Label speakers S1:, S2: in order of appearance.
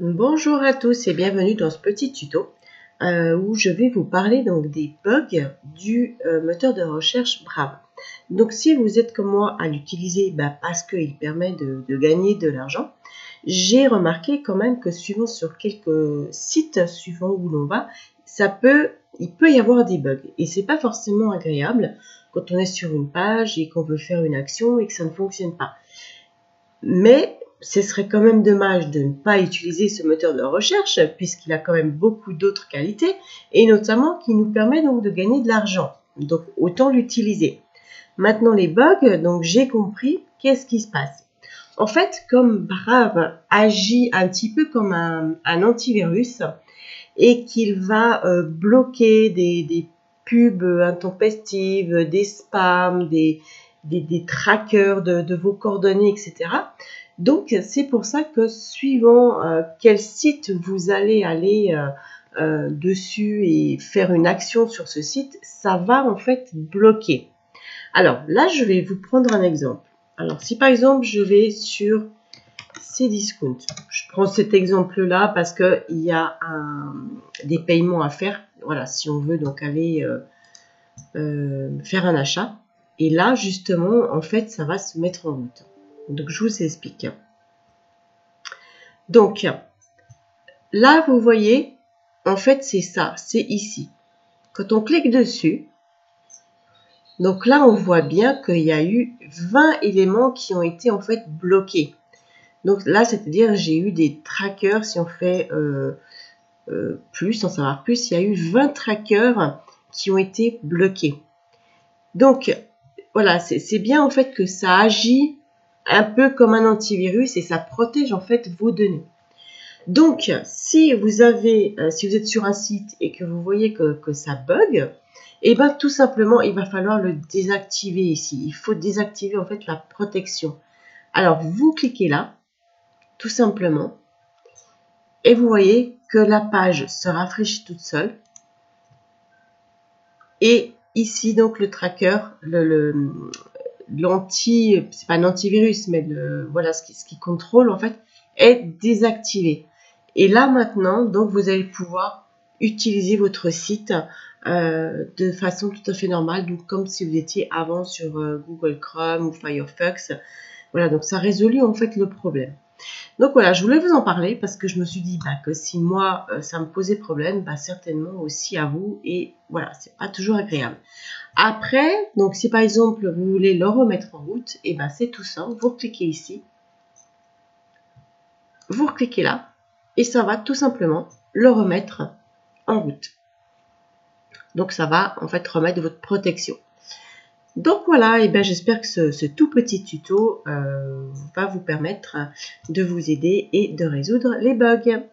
S1: Bonjour à tous et bienvenue dans ce petit tuto où je vais vous parler donc des bugs du moteur de recherche Brave. Donc si vous êtes comme moi à l'utiliser parce qu'il permet de gagner de l'argent, j'ai remarqué quand même que suivant sur quelques sites suivant où l'on va, il peut y avoir des bugs et c'est pas forcément agréable quand on est sur une page et qu'on veut faire une action et que ça ne fonctionne pas. Mais ce serait quand même dommage de ne pas utiliser ce moteur de recherche puisqu'il a quand même beaucoup d'autres qualités et notamment qui nous permet donc de gagner de l'argent. Donc autant l'utiliser. Maintenant les bugs, donc j'ai compris qu'est-ce qui se passe. En fait, comme Brave agit un petit peu comme un antivirus et qu'il va bloquer des pubs intempestives, des spams, des trackers de vos coordonnées, etc. Donc, c'est pour ça que suivant quel site vous allez aller dessus et faire une action sur ce site, ça va en fait bloquer. Alors, là, je vais vous prendre un exemple. Alors, si par exemple, je vais sur Cdiscount, je prends cet exemple-là parce qu'il y a des paiements à faire. Voilà, si on veut donc aller faire un achat. Et là, justement, en fait, ça va se mettre en route. Donc, je vous explique. Donc, là, vous voyez, en fait, c'est ça, c'est ici. Quand on clique dessus, donc là, on voit bien qu'il y a eu 20 éléments qui ont été en fait bloqués. Donc là, c'est-à-dire, j'ai eu des trackers, si on fait plus, en savoir plus, il y a eu 20 trackers qui ont été bloqués. Donc, voilà, c'est bien en fait que ça agit un peu comme un antivirus et ça protège en fait vos données. Donc, si vous êtes sur un site et que vous voyez que ça bug, et bien tout simplement, il va falloir le désactiver ici. Il faut désactiver en fait la protection. Alors, vous cliquez là, tout simplement, et vous voyez que la page se rafraîchit toute seule. Et ici, donc, le tracker, c'est pas un antivirus, mais voilà, ce qui contrôle en fait, est désactivé. Et là maintenant, donc vous allez pouvoir utiliser votre site de façon tout à fait normale, donc comme si vous étiez avant sur Google Chrome ou Firefox. Voilà, donc ça résout en fait le problème. Donc voilà, je voulais vous en parler parce que je me suis dit que si moi ça me posait problème, certainement aussi à vous. Et voilà, c'est pas toujours agréable. Après, donc si par exemple vous voulez le remettre en route, et c'est tout simple, vous cliquez ici, vous cliquez là, et ça va tout simplement le remettre en route. Donc ça va en fait remettre votre protection. Donc voilà, et j'espère que ce tout petit tuto va vous permettre de vous aider et de résoudre les bugs.